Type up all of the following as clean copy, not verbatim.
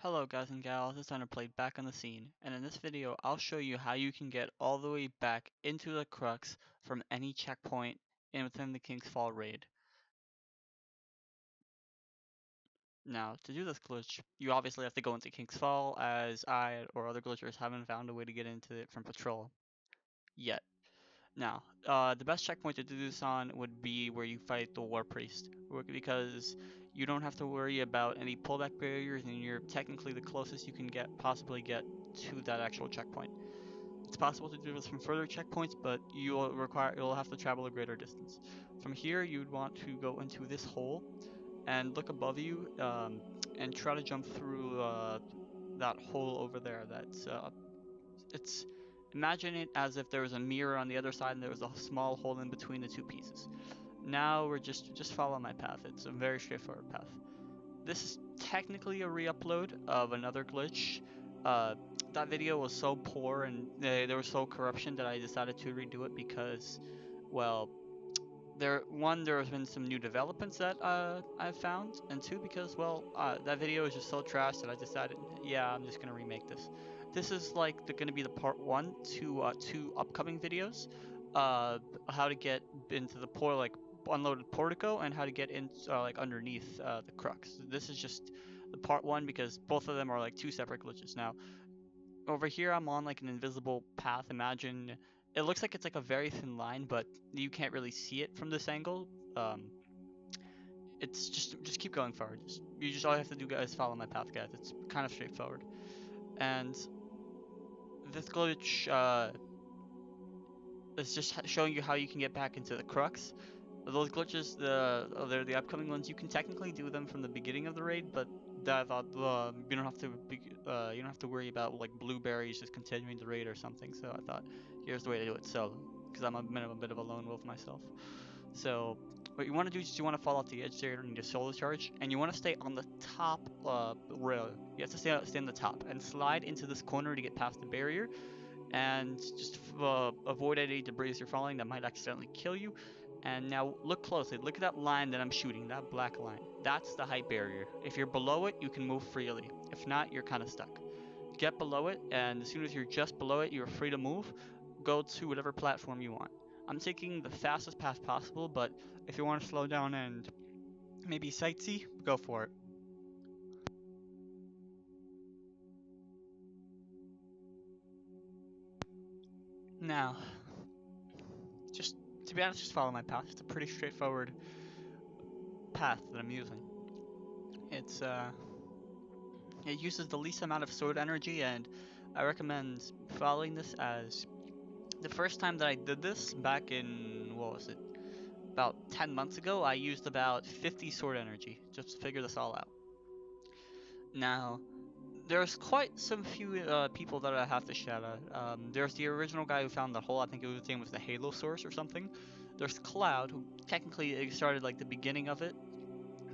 Hello guys and gals, it's Underplayed back on the scene, and in this video I'll show you how you can get all the way back into the Crux from any checkpoint within the King's Fall raid. Now, to do this glitch, you obviously have to go into King's Fall, as I or other glitchers haven't found a way to get into it from patrol yet. Now, the best checkpoint to do this on would be where you fight the War Priest, because you don't have to worry about any pullback barriers, and you're technically the closest you can possibly get to that actual checkpoint. It's possible to do this from further checkpoints, but you'll have to travel a greater distance. From here, you'd want to go into this hole and look above you, and try to jump through that hole over there. It's imagine it as if there was a mirror on the other side and there was a small hole in between the two pieces. Now we're just follow my path. It's a very straightforward path. This is technically a re-upload of another glitch. Uh, that video was so poor and there was so corruption that I decided to redo it because, well, there has been some new developments that I've found, and two, because that video is just so trash that I decided, yeah, I'm just gonna remake this. This is like gonna be the part one to two upcoming videos, how to get into the unloaded portico and how to get in like underneath the crux. This is just the part one because both of them are like two separate glitches. Now over here I'm on like an invisible path. Imagine it looks like it's like a very thin line, but you can't really see it from this angle. Um, it's just keep going forward. All you have to do, guys, follow my path, guys. It's kind of straightforward. And this glitch is just showing you how you can get back into the crux. Those glitches, they're the upcoming ones. You can technically do them from the beginning of the raid, but I thought you don't have to worry about like blueberries just continuing the raid or something. So I thought here's the way to do it solo, because I'm a bit of a lone wolf myself. So what you want to do is you want to fall off the edge there and need a solo charge, and you want to stay on the top rail. You have to stay on the top and slide into this corner to get past the barrier, and just avoid any debris you're falling that might accidentally kill you. And now look closely. Look at that line that I'm shooting, that black line. That's the height barrier. If you're below it, you can move freely. If not, you're kind of stuck. Get below it, and as soon as you're just below it, you're free to move. Go to whatever platform you want. I'm taking the fastest path possible, but if you want to slow down and maybe sightsee, go for it. Now, just to be honest, just follow my path. It's a pretty straightforward path that I'm using. It uses the least amount of sword energy, and I recommend following this, as the first time that I did this back in, what was it, about 10 months ago, I used about 50 sword energy just to figure this all out. Now, there's quite some few people that I have to shout out. There's the original guy who found the hole. I think his name was the Halo Source or something. There's Cloud, who technically started like the beginning of it,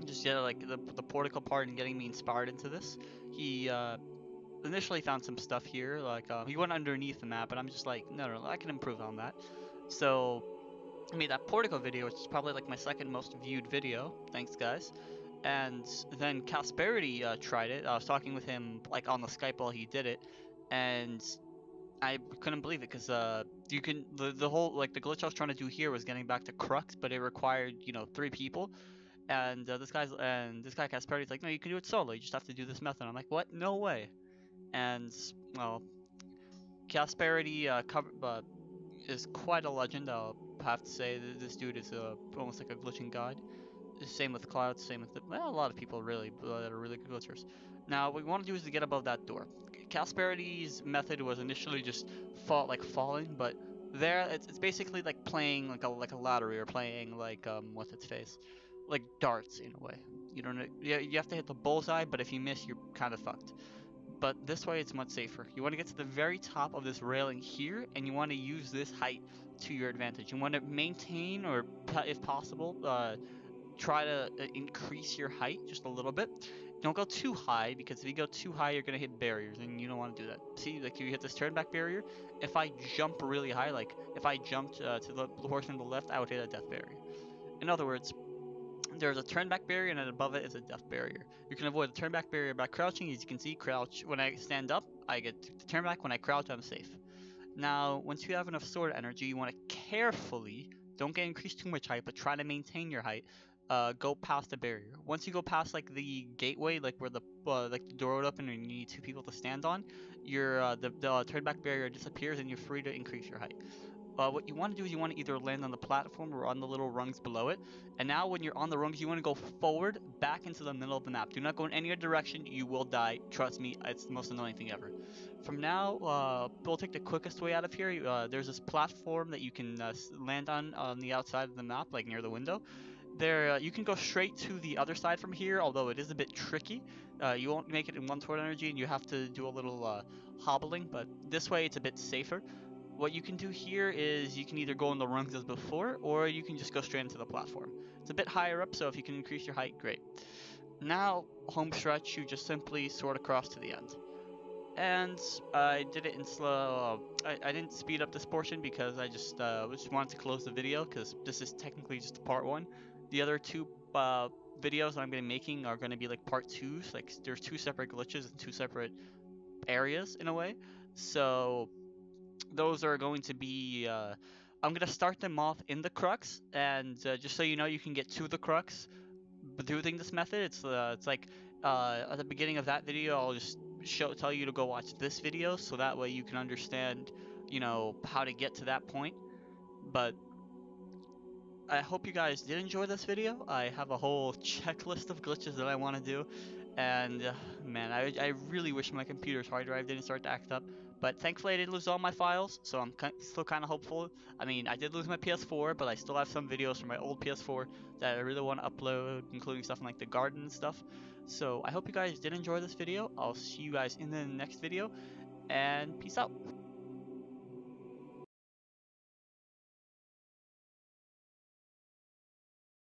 just like the portico part and getting me inspired into this. He initially found some stuff here, like he went underneath the map, and I'm just like, no, I can improve on that. So I made that portico video, which is probably like my second most viewed video. Thanks, guys. And then Casperity tried it. I was talking with him like on the Skype while he did it, and I couldn't believe it, because you can the whole like the glitch I was trying to do here was getting back to Crux, but it required 3 people. And this guy Casperity's like, no, you can do it solo. You just have to do this method. I'm like, what? No way. And well, Casperity is quite a legend. I'll have to say that this dude is almost like a glitching god. Same with Cloud. Same with a lot of people really that are really good glitchers. Now, what we want to do is to get above that door. Casperity's method was initially just falling, but there it's basically like playing like a lottery, or playing like what's its face, like darts in a way. You don't know, you have to hit the bullseye, but if you miss, you're kind of fucked. But this way it's much safer. You want to get to the very top of this railing here, and you want to use this height to your advantage. You want to maintain, or if possible, try to increase your height just a little bit. Don't go too high, because if you go too high, you're going to hit barriers, and you don't want to do that. See, like you hit this turn back barrier. If I jump really high, like if I jumped to the portion on the left, I would hit a death barrier. In other words, there's a turn back barrier, and then above it is a death barrier. You can avoid the turn back barrier by crouching. As you can see, crouch when I stand up, I get to turn back. When I crouch, I'm safe. Now, once you have enough sword energy, you want to carefully, don't get increased too much height, but try to maintain your height. Go past the barrier. Once you go past like the gateway, like where the like the door would open and you need two people to stand on, your the turn back barrier disappears and you're free to increase your height. What you want to do is you want to either land on the platform or on the little rungs below it. And now when you're on the rungs, you want to go forward, back into the middle of the map. Do not go in any other direction. You will die. Trust me, it's the most annoying thing ever. From now, we'll take the quickest way out of here. There's this platform that you can land on the outside of the map, like near the window. There, you can go straight to the other side from here, although it is a bit tricky. You won't make it in one sword energy, and you have to do a little hobbling, but this way it's a bit safer. What you can do here is you can either go in the rungs as before, or you can just go straight into the platform. It's a bit higher up, so if you can increase your height, great. Now, home stretch, you just simply sword across to the end. And I did it in slow. I didn't speed up this portion because I just wanted to close the video, because this is technically just part one. The other two videos that I'm going to be making are going to be like part twos. Like there's two separate glitches and two separate areas in a way. So those are going to be. I'm going to start them off in the Crux, and just so you know, you can get to the Crux doing this method. It's like at the beginning of that video, I'll just tell you to go watch this video, so that way you can understand, you know, how to get to that point. But I hope you guys did enjoy this video. I have a whole checklist of glitches that I want to do, and man, I really wish my computer's hard drive didn't start to act up. But thankfully I didn't lose all my files, so I'm still kind of hopeful. I mean, I did lose my PS4, but I still have some videos from my old PS4 that I really want to upload, including stuff from like the garden and stuff. So I hope you guys did enjoy this video. I'll see you guys in the next video, and peace out.